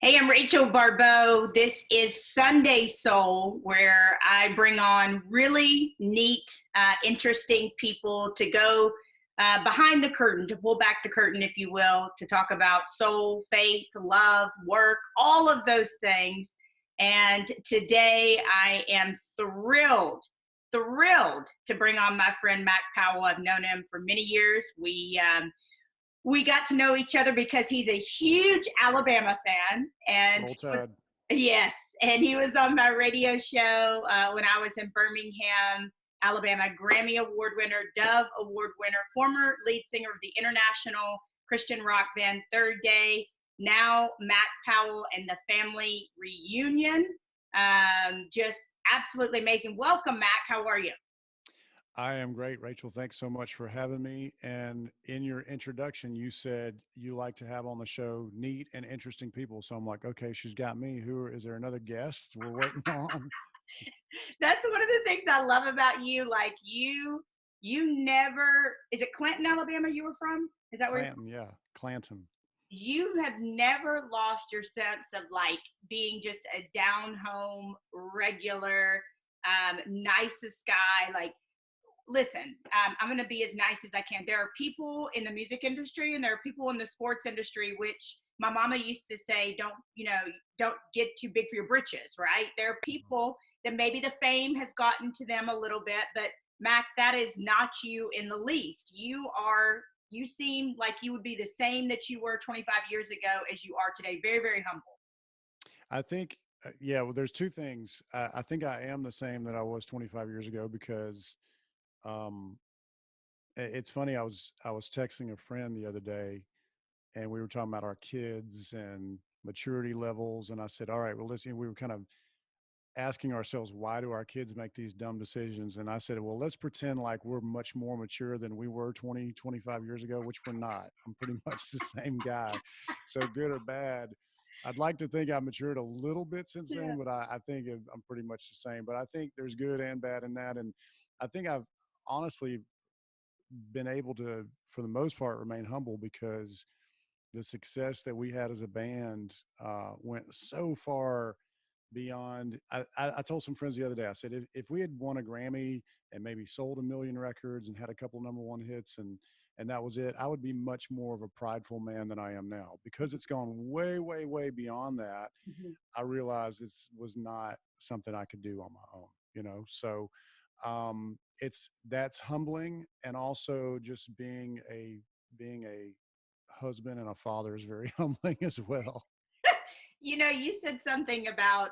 Hey, I'm Rachel Baribeau. This is SUNDAYSoul, where I bring on really neat, interesting people to go behind the curtain, to pull back the curtain, if you will, to talk about soul, faith, love, work, all of those things. And today I am thrilled to bring on my friend Mac Powell. I've known him for many years. We got to know each other because he's a huge Alabama fan. And Roll Tide. yes, and he was on my radio show when I was in Birmingham, Alabama, Grammy Award winner, Dove Award winner, former lead singer of the international Christian rock band Third Day, now Mac Powell and the Family Reunion. Just absolutely amazing. Welcome, Mac. How are you? I am great, Rachel. Thanks so much for having me. And in your introduction, you said you like to have on the show neat and interesting people. So I'm like, okay, she's got me. Is there another guest we're waiting on? That's one of the things I love about you. Like you never, is it Clinton, Alabama you were from? Is that where you're from? Clanton, yeah, Clanton. You have never lost your sense of like being just a down home, regular, nicest guy. Like, listen, I'm going to be as nice as I can. There are people in the music industry and there are people in the sports industry, which my mama used to say, don't get too big for your britches, right? There are people that maybe the fame has gotten to them a little bit, but Mac, that is not you in the least. You seem like you would be the same that you were 25 years ago as you are today. Very, very humble. I think, yeah, well, there's two things. I think I am the same that I was 25 years ago because um, it's funny. I was texting a friend the other day and we were talking about our kids and maturity levels. And I said, all right, well, listen, we were kind of asking ourselves, why do our kids make these dumb decisions? And I said, well, let's pretend like we're much more mature than we were 20, 25 years ago, which we're not. I'm pretty much the same guy. So good or bad, I'd like to think I've matured a little bit since Yeah. then, but I think I'm pretty much the same. But I think there's good and bad in that. And I think I've honestly been able to, for the most part, remain humble because the success that we had as a band went so far beyond. I told some friends the other day, I said, if we had won a Grammy and maybe sold 1 million records and had a couple number one hits and that was it, I would be much more of a prideful man than I am now. Because it's gone way, way, way beyond that, Mhm. I realized this was not something I could do on my own. So that's humbling, and also just being a husband and a father is very humbling as well. You said something about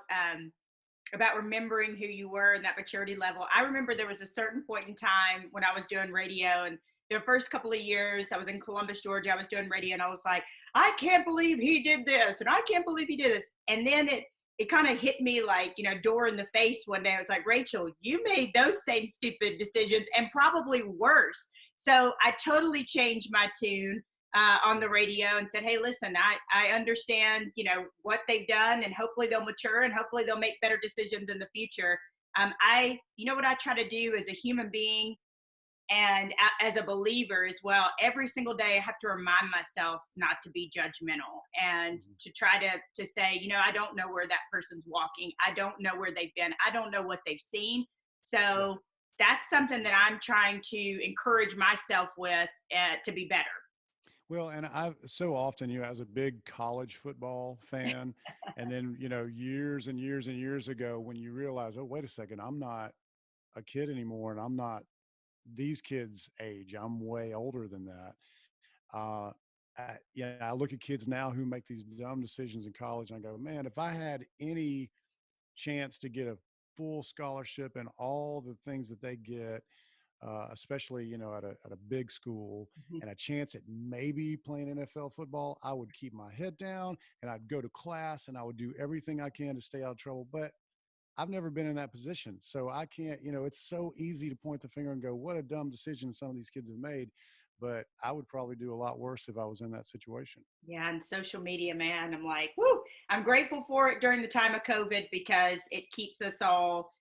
remembering who you were and that maturity level. I remember there was a certain point in time when I was doing radio, and the first couple of years I was in Columbus, Georgia, I was doing radio, and I was like, I can't believe he did this, and I can't believe he did this. And then it kind of hit me like, door in the face one day. I was like, Rachel, you made those same stupid decisions and probably worse. So I totally changed my tune on the radio and said, hey, listen, I understand, what they've done, and hopefully they'll mature and hopefully they'll make better decisions in the future. What I try to do as a human being and as a believer as well, every single day I have to remind myself not to be judgmental and Mhm. to try to say, I don't know where that person's walking. I don't know where they've been. I don't know what they've seen. Yeah. So that's something that I'm trying to encourage myself with to be better. Well, and I've so often, as a big college football fan, and then, years and years and years ago, when you realize, oh, wait a second, I'm not a kid anymore, and I'm not these kids' age. I'm way older than that. Uh, I look at kids now who make these dumb decisions in college, and I go, man, if I had any chance to get a full scholarship and all the things that they get, especially at a big school, and a chance at maybe playing NFL football, I would keep my head down and I'd go to class and I would do everything I can to stay out of trouble. But I've never been in that position, so I can't. It's so easy to point the finger and go, "What a dumb decision some of these kids have made." But I would probably do a lot worse if I was in that situation. Yeah, and social media, man, I'm like, whoo, I'm grateful for it during the time of COVID because it keeps us all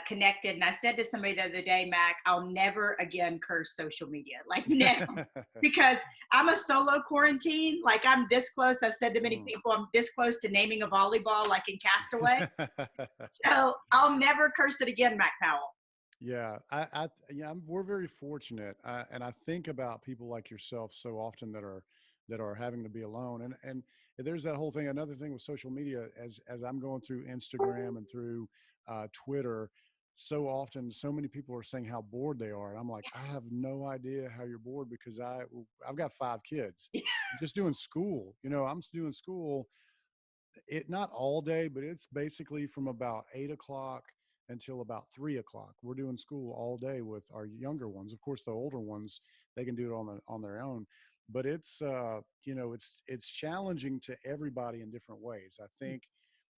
connected. And I said to somebody the other day, Mac, I'll never again curse social media. Like never. Because I'm a solo quarantine. Like I'm this close. I've said to many people, I'm this close to naming a volleyball, like in Castaway. So I'll never curse it again, Mac Powell. Yeah, yeah, we're very fortunate, and I think about people like yourself so often that are having to be alone, and there's that whole thing. Another thing with social media, as I'm going through Instagram and through Twitter, so often so many people are saying how bored they are, and I'm like, I have no idea how you're bored because I've got 5 kids, just doing school. I'm doing school not all day, but it's basically from about 8 o'clock until about 3 o'clock. We're doing school all day with our younger ones. Of course, the older ones, they can do it on their own, but it's challenging to everybody in different ways. I think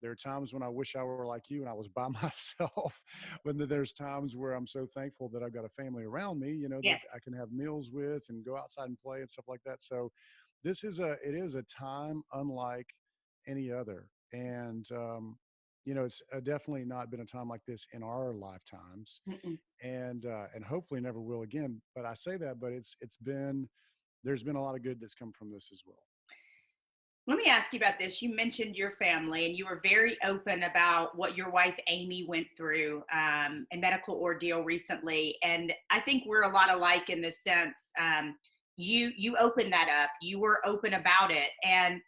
there are times when I wish I were like you and I was by myself, but then there's times where I'm so thankful that I've got a family around me, that Yes. I can have meals with and go outside and play and stuff like that. So it is a time unlike any other. And, it's definitely not been a time like this in our lifetimes, Mm-mm. and hopefully never will again. But I say that, but there's been a lot of good that's come from this as well. Let me ask you about this. You mentioned your family, and you were very open about what your wife Amy went through and medical ordeal recently. And I think we're a lot alike in this sense. You opened that up. You were open about it, and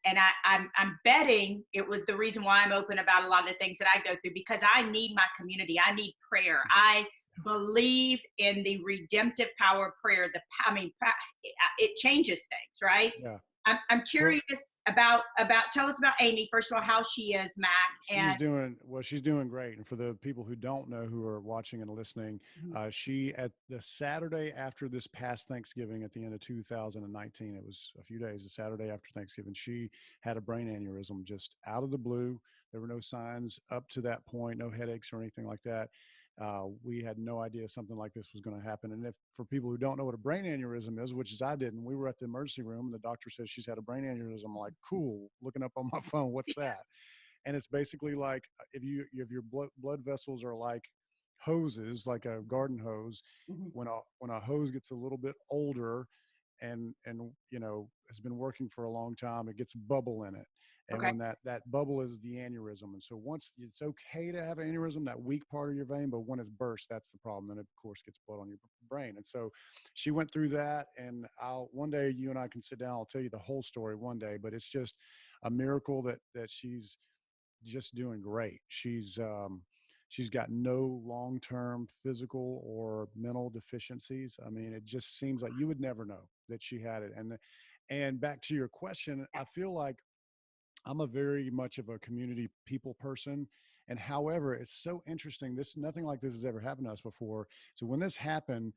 I'm betting it was the reason why I'm open about a lot of the things that I go through, because I need my community. I need prayer. I believe in the redemptive power of prayer. It changes things, right? Yeah. I'm Well, curious about tell us about Amy, first of all, how she is, Mac. And she's doing great. And for the people who don't know, who are watching and listening, she, at the Saturday after this past Thanksgiving at the end of 2019, it was a few days, the Saturday after Thanksgiving, she had a brain aneurysm just out of the blue. There were no signs up to that point, no headaches or anything like that. We had no idea something like this was going to happen. And if for people who don't know what a brain aneurysm is, which is I didn't, we were at the emergency room and the doctor says she's had a brain aneurysm. I'm like, cool, looking up on my phone, what's that? And it's basically like if your blood vessels are like hoses, like a garden hose, when a hose gets a little bit older and has been working for a long time, it gets a bubble in it. And okay, when that bubble is the aneurysm. And so once it's okay to have an aneurysm, that weak part of your vein, but when it's burst, that's the problem. Then it, of course, gets blood on your brain. And so she went through that. And one day you and I can sit down, I'll tell you the whole story one day, but it's just a miracle that she's just doing great. She's got no long-term physical or mental deficiencies. I mean, it just seems like you would never know that she had it. And back to your question, I feel like I'm a very much of a community people person. And however, it's so interesting. Nothing like this has ever happened to us before. So when this happened,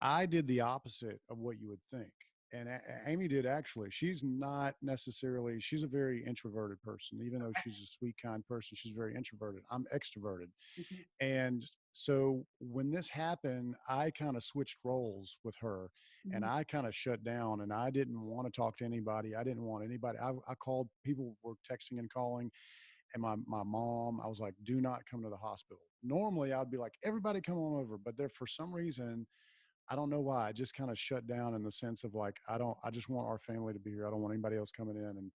I did the opposite of what you would think. And Amy did actually. She's not necessarily, she's a very introverted person. Even though she's a sweet, kind person, she's very introverted. I'm extroverted. And so when this happened, I kind of switched roles with her and I kind of shut down and I didn't want to talk to anybody. I didn't want anybody. I called, people were texting and calling, and my mom, I was like, do not come to the hospital. Normally I'd be like, everybody come on over. But there, for some reason, I don't know why, I just kind of shut down in the sense of like, I just want our family to be here. I don't want anybody else coming in. And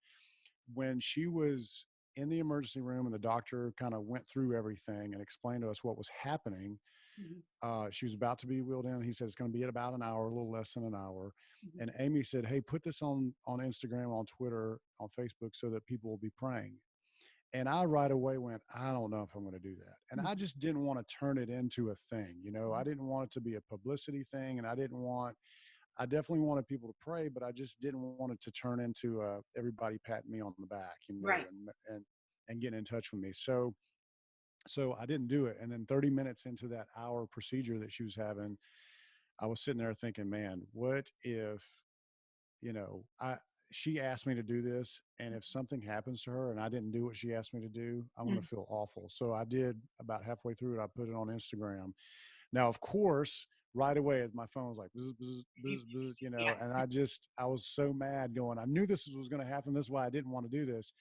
when she was in the emergency room and the doctor kind of went through everything and explained to us what was happening, she was about to be wheeled in. He said, it's going to be at about an hour, a little less than an hour. And Amy said, hey, put this on Instagram, on Twitter, on Facebook, so that people will be praying. And I right away went, I don't know if I'm going to do that. And I just didn't want to turn it into a thing. I didn't want it to be a publicity thing. And I definitely wanted people to pray, but I just didn't want it to turn into everybody patting me on the back, right. and getting in touch with me. So I didn't do it. And then 30 minutes into that hour procedure that she was having, I was sitting there thinking, man, what if, I she asked me to do this, and if something happens to her and I didn't do what she asked me to do, I'm going to feel awful. So I did. About halfway through it, I put it on Instagram. Now, of course, right away, my phone was like, bzz, bzz, bzz, bzz, Yeah. and I was so mad going, I knew this was going to happen. This is why I didn't want to do this.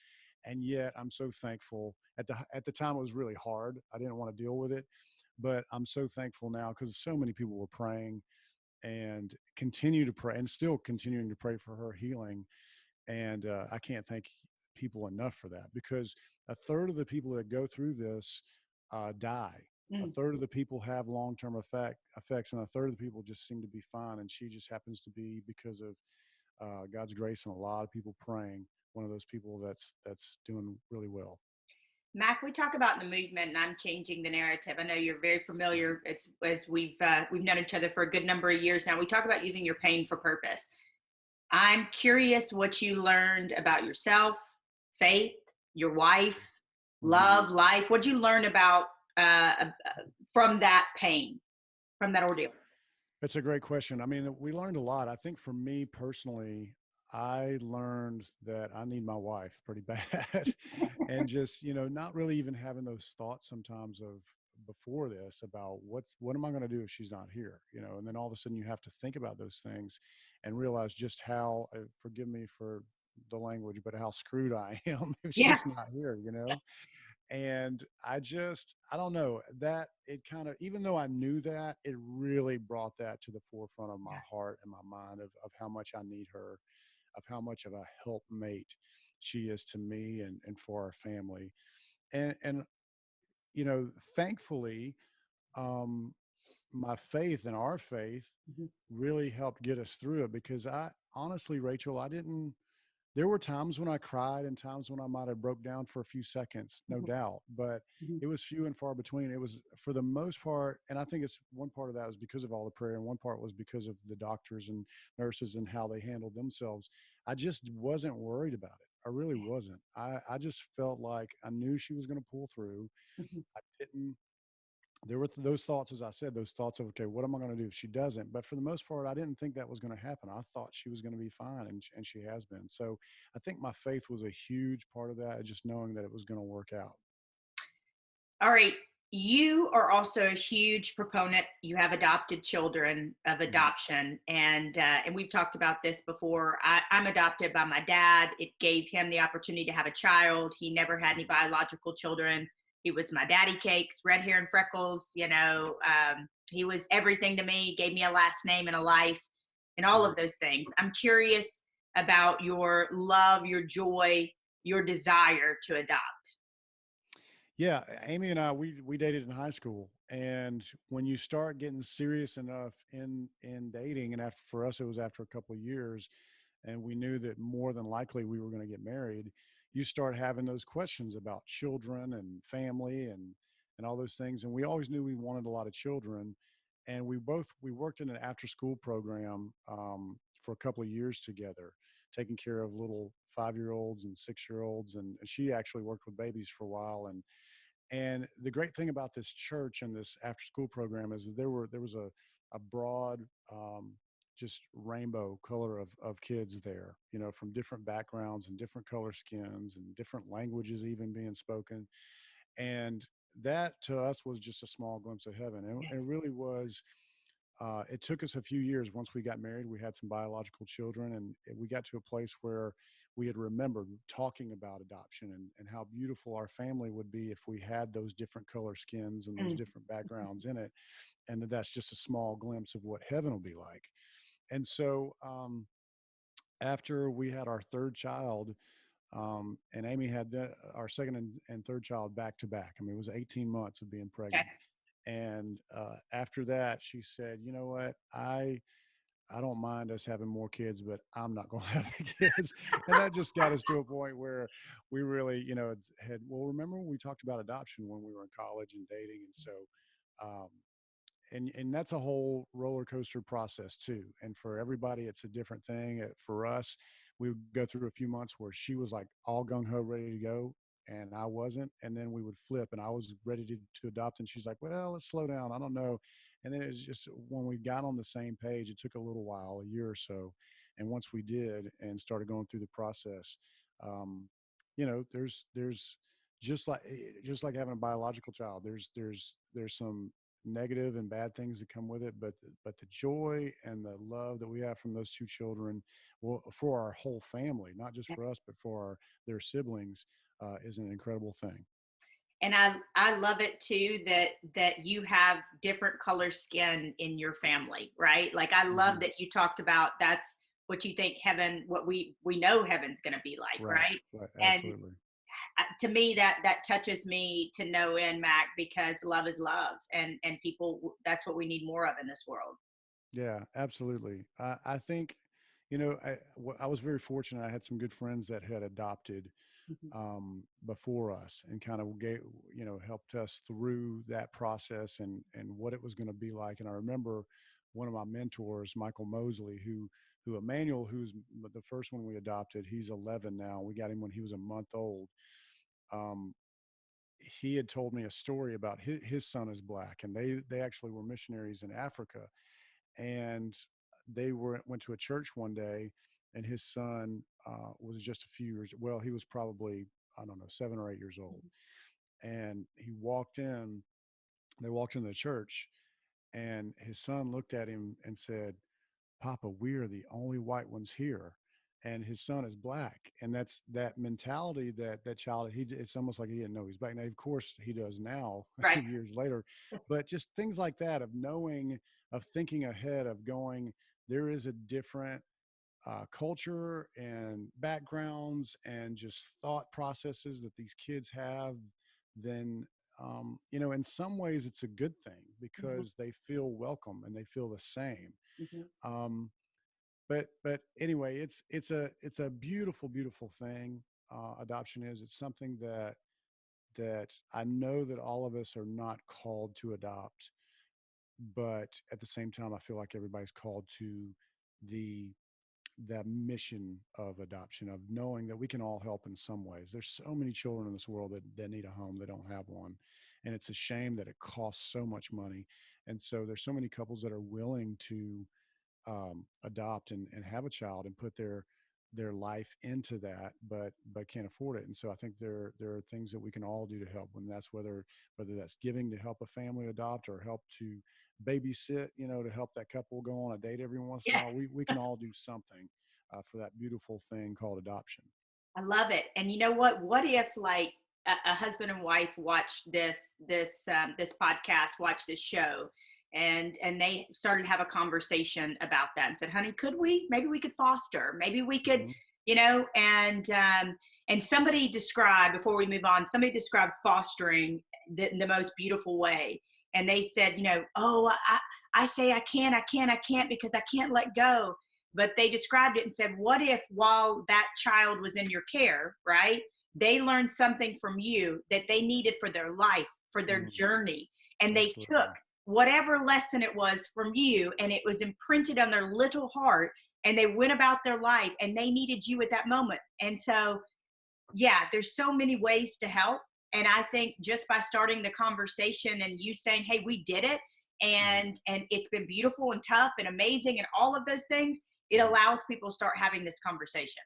And yet I'm so thankful. At the time, it was really hard. I didn't want to deal with it. But I'm so thankful now because so many people were praying and continue to pray and still continuing to pray for her healing. And I can't thank people enough for that, because a third of the people that go through this die. A Mm. third of the people have long-term effects, and a third of the people just seem to be fine. And she just happens to be, because of God's grace and a lot of people praying, one of those people that's doing really well. Mac, we talk about the movement, and I'm changing the narrative. I know you're very familiar, as we've known each other for a good number of years now. We talk about using your pain for purpose. I'm curious what you learned about yourself, faith, your wife, Mm-hmm. love, life. What did you learn about from that pain, from that ordeal? That's a great question. I mean, we learned a lot. I think for me personally, I learned that I need my wife pretty bad. And just, not really even having those thoughts sometimes of before this about what am I going to do if she's not here, and then all of a sudden you have to think about those things and realize just how, forgive me for the language, but how screwed I am if Yeah. she's not here. And I don't know, that it kind of, even though I knew that, it really brought that to the forefront of my heart and my mind of how much I need her, of how much of a helpmate she is to me and for our family. And thankfully, um, my faith and our faith Mhm. really helped get us through it, because I honestly, Rachel, there were times when I cried and times when I might have broke down for a few seconds, no Mhm. doubt, but Mhm. it was few and far between. It was, for the most part, and I think it's one part of that was because of all the prayer, and one part was because of the doctors and nurses and how they handled themselves. I just wasn't worried about it. I really wasn't. I just felt like I knew she was going to pull through. Mhm. I didn't There were those thoughts, as I said, those thoughts of, okay, what am I going to do if she doesn't? But for the most part, I didn't think that was going to happen. I thought she was going to be fine, and she has been. So I think my faith was a huge part of that, just knowing that it was going to work out. All right. You are also a huge proponent. You have adopted children of Mhm. adoption, and we've talked about this before. I'm adopted by my dad. It gave him the opportunity to have a child. He never had any biological children. He was my daddy cakes, red hair and freckles. He was everything to me. Gave me a last name and a life, and all of Mhm. those things. I'm curious about your love, your joy, your desire to adopt. Yeah, Amy and I, we dated in high school, and when you start getting serious enough in dating, and after, for us, it was after a couple of years, and we knew that more than likely we were going to get married, you start having those questions about children and family and all those things. And we always knew we wanted a lot of children, and we worked in an after school program for a couple of years together, taking care of little 5-year olds and 6-year olds, and she actually worked with babies for a while. And the great thing about this church and this after school program is that there was a broad, just rainbow color of kids there, from different backgrounds and different color skins and different languages even being spoken. And that to us was just a small glimpse of heaven. And it really was. It took us a few years. Once we got married, we had some biological children, and we got to a place where we had remembered talking about adoption and how beautiful our family would be if we had those different color skins and those Mm. different backgrounds in it, and that's just a small glimpse of what heaven will be like. And so, after we had our third child, and Amy had our second and third child back to back. I mean, it was 18 months of being Okay. pregnant. And after that, she said, "You know what? I don't mind us having more kids, but I'm not going to have the kids." And that just got us to a point where we really, well, remember when we talked about adoption when we were in college and dating. And so, um, and that's a whole roller coaster process too. And for everybody, it's a different thing. For us, we would go through a few months where she was like all gung ho, ready to go, and I wasn't. And then we would flip, and I was ready to adopt, and she's like, "Well, let's slow down. I don't know." And then it was just when we got on the same page, it took a little while, a year or so. And once we did and started going through the process, um, there's just like having a biological child. There's some negative and bad things that come with it, but the joy and the love that we have from those two children, well, for our whole family, not just for us, but for their siblings, is an incredible thing. I love it too that you have different color skin in your family, right? Like I love Hmm. that you talked about that's what you think heaven, what we know heaven's going to be like, Right. right? Right. And Absolutely. to me that touches me to no end, Mac, because love is love, and people, that's what we need more of in this world. Yeah, absolutely. I think, I was very fortunate. I had some good friends that had adopted Mhm. before us and kind of gave, helped us through that process and what it was going to be like. And I remember one of my mentors, Michael Mosley, who Emmanuel, who's the first one we adopted, he's 11 now. We got him when he was a month old. Um, he had told me a story about his son is black, and they actually were missionaries in Africa, and they went to a church one day, and his son was just a few years, well, he was probably, I don't know, 7 or 8 years old, and he walked in. They walked into the church, and his son looked at him and said, "Papa, we are the only white ones here." And his son is black, and that's that mentality that child. It's almost like he didn't know he's black. Now, of course, he does now, Right. years later. But just things like that of knowing, of thinking ahead, of going. There is a different culture and backgrounds and just thought processes that these kids have. Then, in some ways, it's a good thing Hmm. because they feel welcome and they feel the same. Hmm. Um, but anyway, it's a beautiful, beautiful thing. Adoption is. It's something that I know that all of us are not called to adopt, but at the same time, I feel like everybody's called to the that mission of adoption, of knowing that we can all help in some ways. There's so many children in this world that need a home, that don't have one. And it's a shame that it costs so much money. And so there's so many couples that are willing to adopt and have a child and put their life into that, but can't afford it. And so I think there are things that we can all do to help. And that's whether that's giving to help a family adopt, or help to babysit, to help that couple go on a date every once in a Yeah. while. We can all do something for that beautiful thing called adoption. I love it. And you know what? What if like a husband and wife watched this podcast, watched this show, and they started to have a conversation about that and said, "Honey, could we? Maybe we could foster. Maybe we could, Hmm. and somebody described, before we move on, somebody described fostering the most beautiful way, and they said, oh, I say I can't because I can't let go, but they described it and said, what if while that child was in your care, right, they learned something from you that they needed for their life, for their Mm, journey, and they took absolutely. whatever lesson it was from you and it was imprinted on their little heart, and they went about their life and they needed you at that moment. And so, yeah, there's so many ways to help. And I think just by starting the conversation and you saying, hey, we did it, Hmm. and it's been beautiful and tough and amazing and all of those things, it Hmm. allows people to start having this conversation.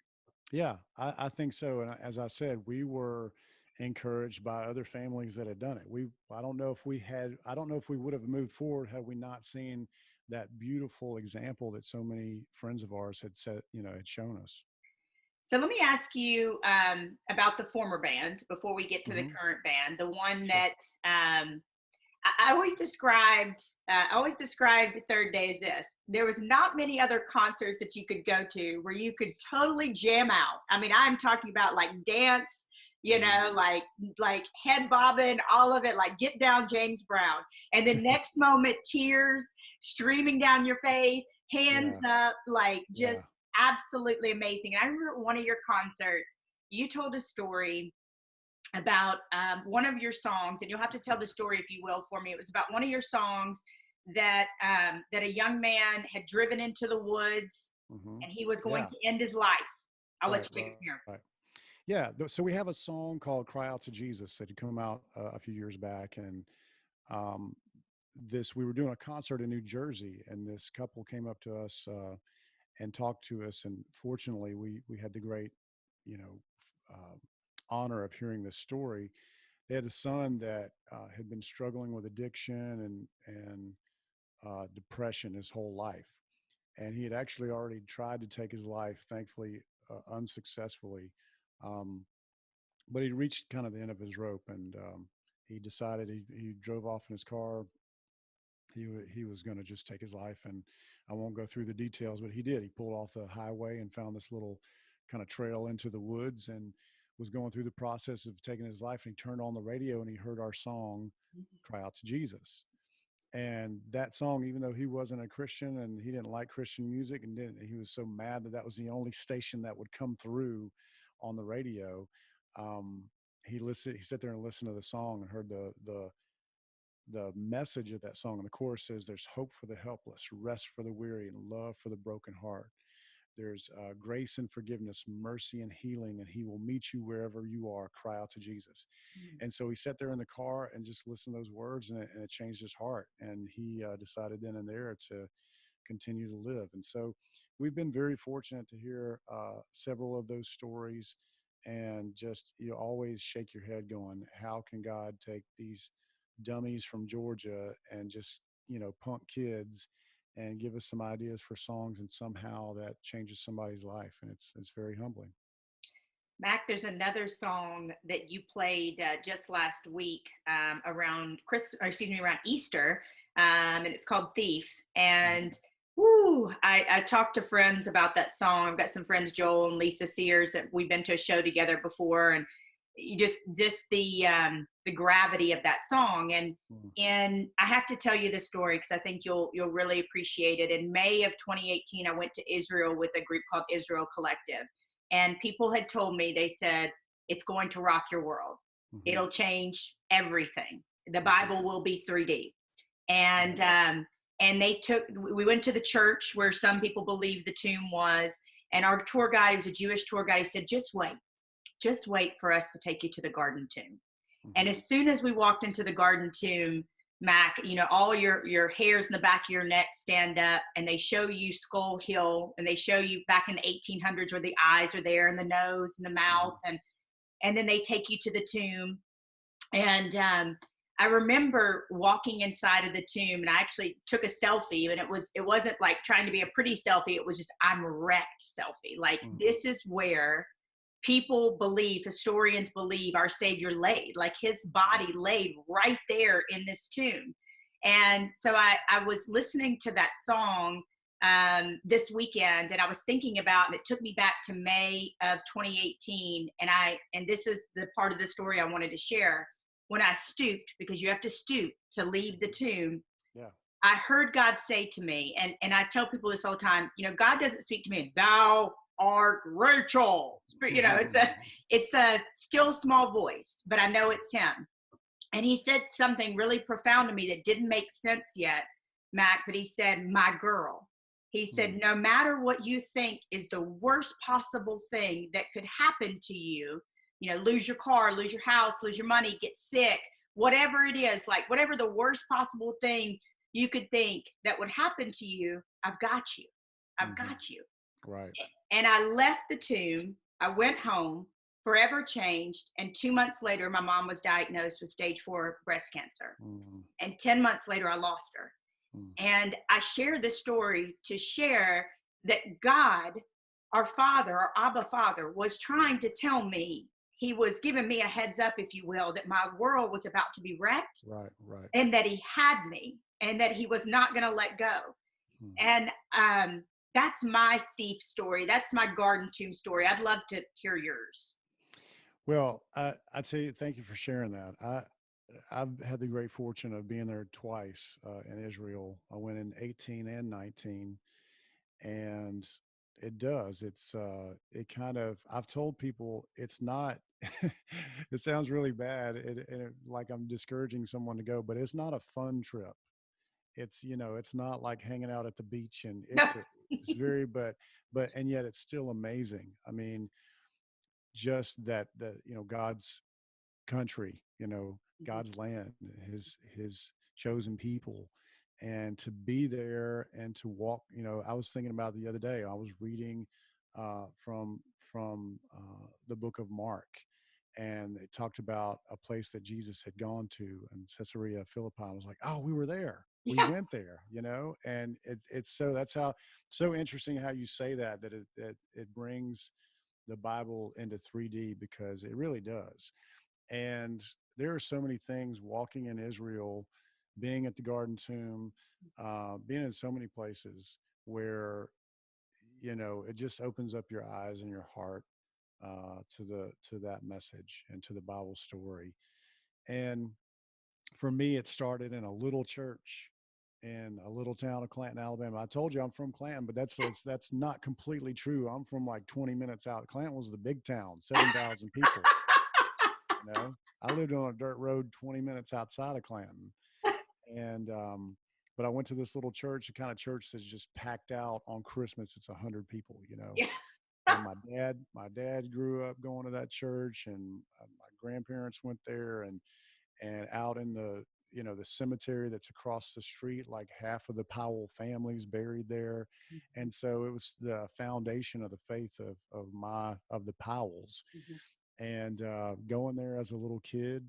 Yeah, I think so. And as I said, we were encouraged by other families that had done it. I don't know if we would have moved forward had we not seen that beautiful example that so many friends of ours had said, had shown us. So let me ask you about the former band before we get to the Hmm. current band, the one Sure. that I always described the Third Day as this. There was not many other concerts that you could go to where you could totally jam out. I mean, I'm talking about like dance, Hmm. like head bobbing, all of it, like get down James Brown. And the next moment, tears streaming down your face, hands Yeah. up, like just Yeah. absolutely amazing. And I remember at one of your concerts, you told a story about one of your songs, and you'll have to tell the story if you will for me. It was about one of your songs that a young man had driven into the woods, Hmm. and he was going Yeah. to end his life. I'll let Right. you take it Right. from here. Yeah. So we have a song called "Cry Out to Jesus" that had come out a few years back, and um, we were doing a concert in New Jersey, and this couple came up to us and talked to us, and fortunately, we had the great, you know, honor of hearing this story. They had a son that had been struggling with addiction and depression his whole life, and he had actually already tried to take his life, thankfully unsuccessfully. Um, but he reached kind of the end of his rope, and he decided he drove off in his car. He was going to just take his life, and I won't go through the details, but he did. He pulled off the highway and found this little kind of trail into the woods, and was going through the process of taking his life. And he turned on the radio and he heard our song, "Cry Out to Jesus." And that song, even though he wasn't a Christian and he didn't like Christian music, and he was so mad that that was the only station that would come through on the radio. Um, he sat there and listened to the song and heard the message of that song. And the chorus says, "There's hope for the helpless, rest for the weary, and love for the broken heart. There's grace and forgiveness, mercy and healing, and he will meet you wherever you are. Cry out to Jesus." And so he sat there in the car and just listened to those words, and it changed his heart. And he decided then and there to continue to live. And so we've been very fortunate to hear several of those stories, and just, you always shake your head going, how can God take these dummies from Georgia and just, punk kids and give us some ideas for songs, and somehow that changes somebody's life. And it's very humbling. Mac, there's another song that you played just last week around Easter, and it's called "Thief." And woo, I talked to friends about that song. I've got some friends, Joel and Lisa Sears, that we've been to a show together before, and you just the gravity of that song. And I have to tell you this story because I think you'll really appreciate it. In May of 2018, I went to Israel with a group called Israel Collective. And people had told me, they said, it's going to rock your world. It'll change everything. The Bible will be 3D. And we went to the church where some people believe the tomb was. And our tour guide, was a Jewish tour guide, said, just wait for us to take you to the garden tomb. And as soon as we walked into the garden tomb, Mac, all your hairs in the back of your neck stand up, and they show you Skull Hill, and they show you back in the 1800s where the eyes are there, and the nose and the mouth, and then they take you to the tomb. And I remember walking inside of the tomb, and I actually took a selfie, and it wasn't like trying to be a pretty selfie. It was just, I'm wrecked selfie. Like, this is where people believe, historians believe, our Savior laid, like his body laid right there in this tomb. And so I was listening to that song this weekend, and I was thinking about, and it took me back to May of 2018. And this is the part of the story I wanted to share. When I stooped, because you have to stoop to leave the tomb, I heard God say to me, and I tell people this all the time, God doesn't speak to me, "Thou art Rachel." It's a still small voice, but I know it's him. And he said something really profound to me that didn't make sense yet, Mac, but he said, "My girl." He said, no matter what you think is the worst possible thing that could happen to you, lose your car, lose your house, lose your money, get sick, whatever it is, like whatever the worst possible thing you could think that would happen to you, I've got you. I've got you. Right. And I left the tomb. I went home, forever changed. And 2 months later, my mom was diagnosed with stage 4 breast cancer. And 10 months later, I lost her. And I share this story to share that God, our Father, our Abba Father, was trying to tell me, he was giving me a heads up, if you will, that my world was about to be wrecked. Right. And that he had me, and that he was not going to let go. And that's my thief story. That's my garden tomb story. I'd love to hear yours. Well, I tell you, thank you for sharing that. I've had the great fortune of being there twice in Israel. I went in 18 and 19, and it kind of, I've told people it's not, it sounds really bad, like I'm discouraging someone to go, but it's not a fun trip. It's not like hanging out at the beach, and it's very, and yet it's still amazing. I mean, just that, God's country, God's land, his chosen people, and to be there and to walk. I was thinking about the other day, I was reading from the book of Mark, and it talked about a place that Jesus had gone to in Caesarea Philippi. I was like, oh, we were there. We went there, and it's that's how, so interesting how you say that it brings the Bible into 3D, because it really does. And there are so many things walking in Israel, being at the Garden Tomb, being in so many places where, it just opens up your eyes and your heart to that message and to the Bible story. And for me, it started in a little church in a little town of Clanton, Alabama. I told you I'm from Clanton, but that's not completely true. I'm from like 20 minutes out. Clanton was the big town, 7,000 people. I lived on a dirt road 20 minutes outside of Clanton, and but I went to this little church, the kind of church that's just packed out on Christmas. It's 100 people. Yeah. And my dad grew up going to that church, and my grandparents went there, and out in the cemetery that's across the street, like half of the Powell family's buried there. Mm-hmm. And so it was the foundation of the faith of the Powells. Mm-hmm. And going there as a little kid,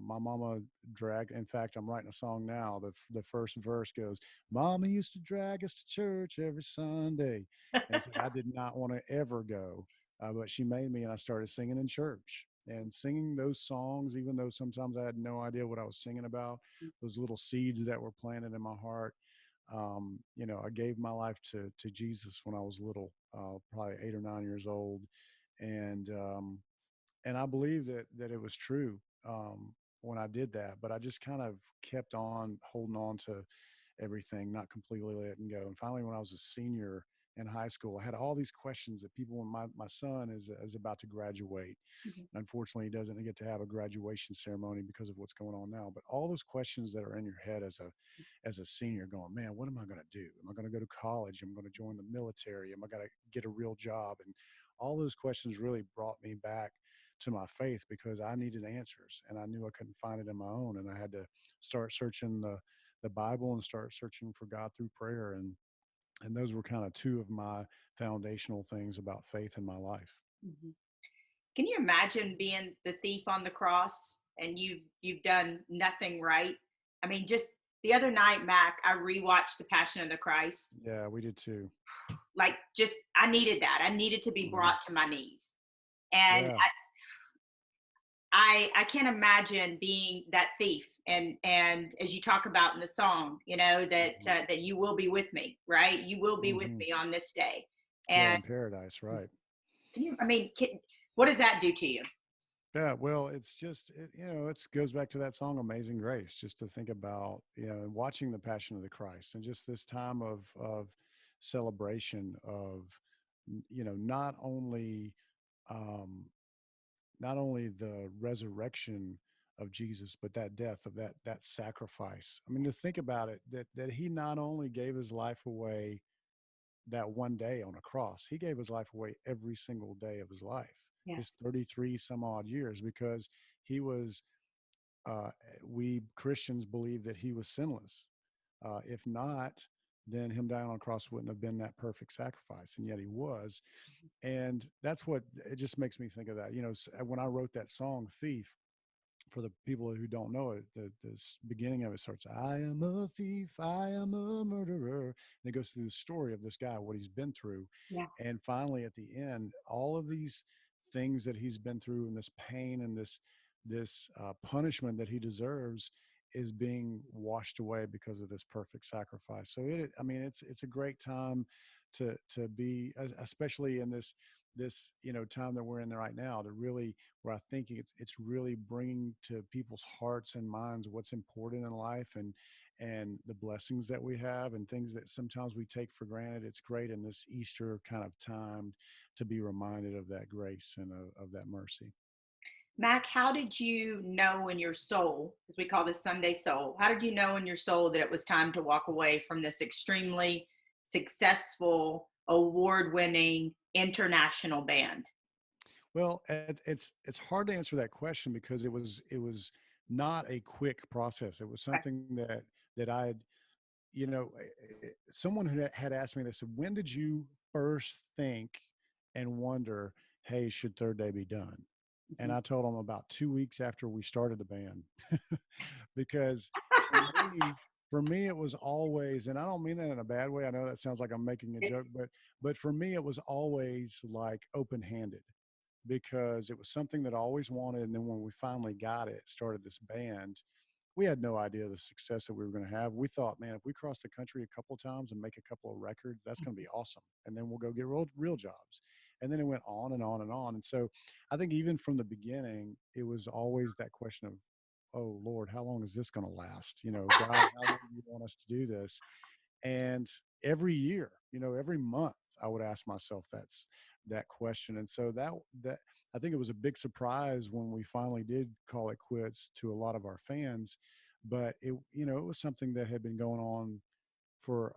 my mama dragged. In fact, I'm writing a song now. The first verse goes, "Mama used to drag us to church every Sunday," and said I did not want to ever go, but she made me, and I started singing in church and singing those songs, even though sometimes I had no idea what I was singing about. Those little seeds that were planted in my heart. I gave my life to Jesus when I was little, probably 8 or 9 years old, and I believe that it was true when I did that. But I just kind of kept on holding on to everything, not completely letting go. And finally, when I was a senior in high school, I had all these questions that people. When my son is about to graduate, Mm-hmm. unfortunately, he doesn't get to have a graduation ceremony because of what's going on now. But all those questions that are in your head as a senior, going, man, what am I going to do? Am I going to go to college? Am I going to join the military? Am I going to get a real job? And all those questions really brought me back to my faith, because I needed answers and I knew I couldn't find it in my own. And I had to start searching the Bible and start searching for God through prayer. And those were kind of two of my foundational things about faith in my life. Mm-hmm. Can you imagine being the thief on the cross and you've done nothing right? I mean, just the other night, Mac, I rewatched The Passion of the Christ. Yeah, we did too. Like, just I needed that. I needed to be Hmm. brought to my knees, and Yeah. I can't imagine being that thief. And as you talk about in the song, that Hmm. that you will be with me, right? You will be with Hmm. me on this day. Yeah, And in paradise, right? can you? I mean, what does that do to you? Yeah, well, it's just it goes back to that song "Amazing Grace." Just to think about and watching the Passion of the Christ, and just this time of celebration of not only um, not only the resurrection of Jesus, but that death of that sacrifice. I mean, to think about it, that he not only gave his life away that one day on a cross, he gave his life away every single day of his life, his Yes. 33 some odd years, because he was, uh, we Christians believe that he was sinless. If not, then him dying on a cross wouldn't have been that perfect sacrifice. And yet he was. And that's what it just makes me think of that. When I wrote that song, Thief, for the people who don't know it, the beginning of it starts, "I am a thief, I am a murderer." And it goes through the story of this guy, what he's been through. Yeah. And finally, at the end, all of these things that he's been through and this pain and this punishment that he deserves is being washed away because of this perfect sacrifice. So I mean, it's a great time to be, especially in this time that we're in right now, to really, where I think it's really bringing to people's hearts and minds what's important in life, and the blessings that we have and things that sometimes we take for granted. It's great in this Easter kind of time to be reminded of that grace and of that mercy. Mac, how did you know in your soul, as we call this Sunday soul, how did you know in your soul that it was time to walk away from this extremely successful, award winning international band? Well, it's hard to answer that question, because it was not a quick process. It was Okay. something that I had, someone had asked me, they said, when did you first think and wonder, hey, should Third Day be done? And Mhm. I told them about 2 weeks after we started the band. Because for me, for me, it was always, and I don't mean that in a bad way. I know that sounds like I'm making a joke, but for me, it was always like open handed, because it was something that I always wanted. And then when we finally got it, started this band, we had no idea the success that we were going to have. We thought, man, if we cross the country a couple of times and make a couple of records, that's going to be awesome. And then we'll go get real jobs. And then it went on and on and on. And so I think even from the beginning, it was always that question of, oh Lord, how long is this going to last? God, how long do you want us to do this? And every year, every month, I would ask myself that question. And so that I think it was a big surprise when we finally did call it quits to a lot of our fans, but it was something that had been going on for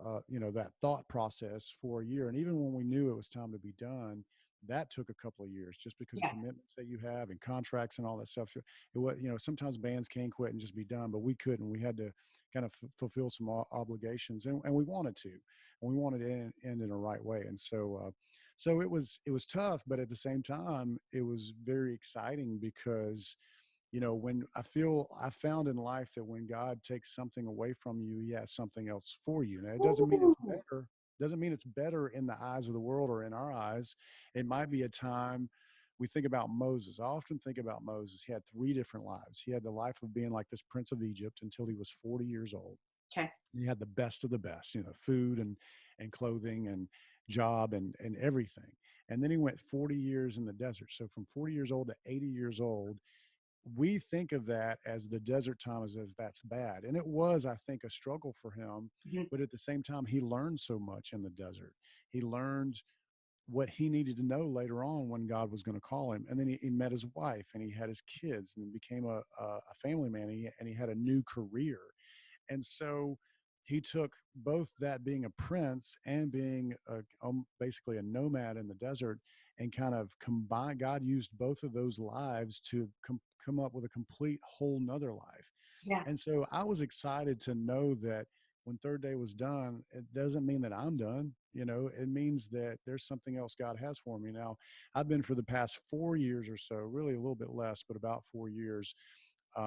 that thought process for a year. And even when we knew it was time to be done, that took a couple of years just because of Yeah. commitments that you have and contracts and all that stuff. It was, sometimes bands can quit and just be done, but we couldn't. We had to kind of fulfill some obligations, and we wanted to, and we wanted to end in a right way. And so it was tough, but at the same time, it was very exciting because when I found in life that when God takes something away from you, he has something else for you. Now, it doesn't mean it's Ooh. better. Doesn't mean it's better in the eyes of the world or in our eyes. It might be a time. We think about Moses. I often think about Moses. He had 3 different lives. He had the life of being like this prince of Egypt until he was 40 years old. Okay. He had the best of the best, food and clothing and job and everything. And then he went 40 years in the desert. So from 40 years old to 80 years old, we think of that as the desert time as that's bad. And it was, I think, a struggle for him. Mhm. But at the same time, he learned so much in the desert. He learned what he needed to know later on when God was going to call him. And then he met his wife and he had his kids and became a family man, and he had a new career. And so he took both that being a prince and being basically a nomad in the desert and kind of combined. God used both of those lives to come up with a complete whole nother life. Yeah. And so I was excited to know that when Third Day was done, it doesn't mean that I'm done. It means that there's something else God has for me. Now, I've been for the past 4 years or so, really a little bit less, but about 4 years,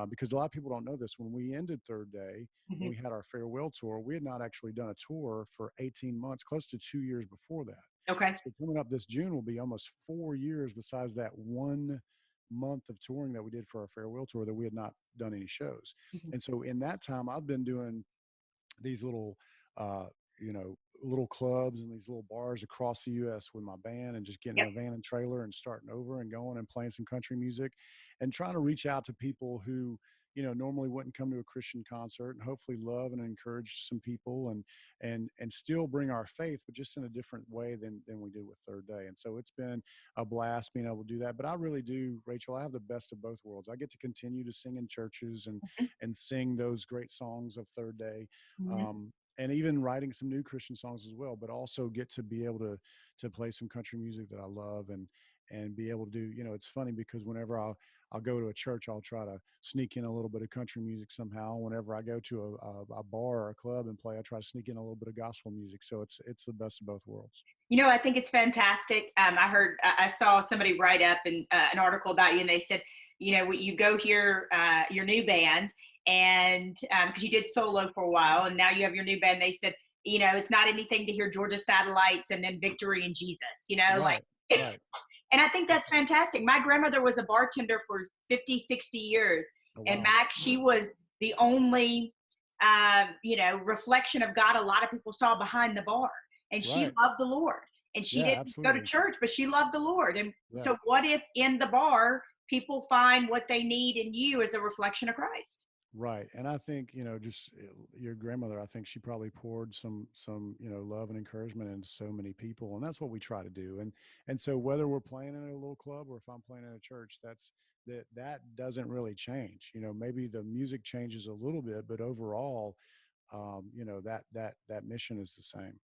because a lot of people don't know this. When we ended Third Day, when Mhm. we had our farewell tour, we had not actually done a tour for 18 months, close to 2 years before that. Okay. So coming up this June will be almost 4 years besides that 1 month of touring that we did for our farewell tour that we had not done any shows. Mhm. And so in that time, I've been doing these little, uh, little clubs and these little bars across the U.S. with my band, and just getting in Yep. a van and trailer and starting over and going and playing some country music and trying to reach out to people who, normally wouldn't come to a Christian concert, and hopefully love and encourage some people and still bring our faith, but just in a different way than we did with Third Day. And so it's been a blast being able to do that. But I really do, Rachel, I have the best of both worlds. I get to continue to sing in churches and sing those great songs of Third Day, Mhm. and even writing some new Christian songs as well, but also get to be able to play some country music that I love and be able to do, it's funny because whenever I'll go to a church, I'll try to sneak in a little bit of country music somehow. Whenever I go to a bar or a club and play, I try to sneak in a little bit of gospel music. So it's the best of both worlds. I think it's fantastic. I saw somebody write up an article about you, and they said, you go hear your new band, and because you did solo for a while, and now you have your new band. They said, it's not anything to hear Georgia Satellites and then Victory in Jesus, like, Right. Right. and I think that's fantastic. My grandmother was a bartender for 50, 60 years, Oh, and wow. Mac, she was the only, reflection of God a lot of people saw behind the bar, and she Right. loved the Lord, and she Yeah, didn't go to absolutely. church, but she loved the Lord. And Yeah. so what if in the bar people find what they need in you as a reflection of Christ? Right. And I think, just your grandmother, I think she probably poured some, love and encouragement into so many people. And that's what we try to do. And so whether we're playing in a little club or if I'm playing in a church, that doesn't really change. Maybe the music changes a little bit, but overall, that mission is the same.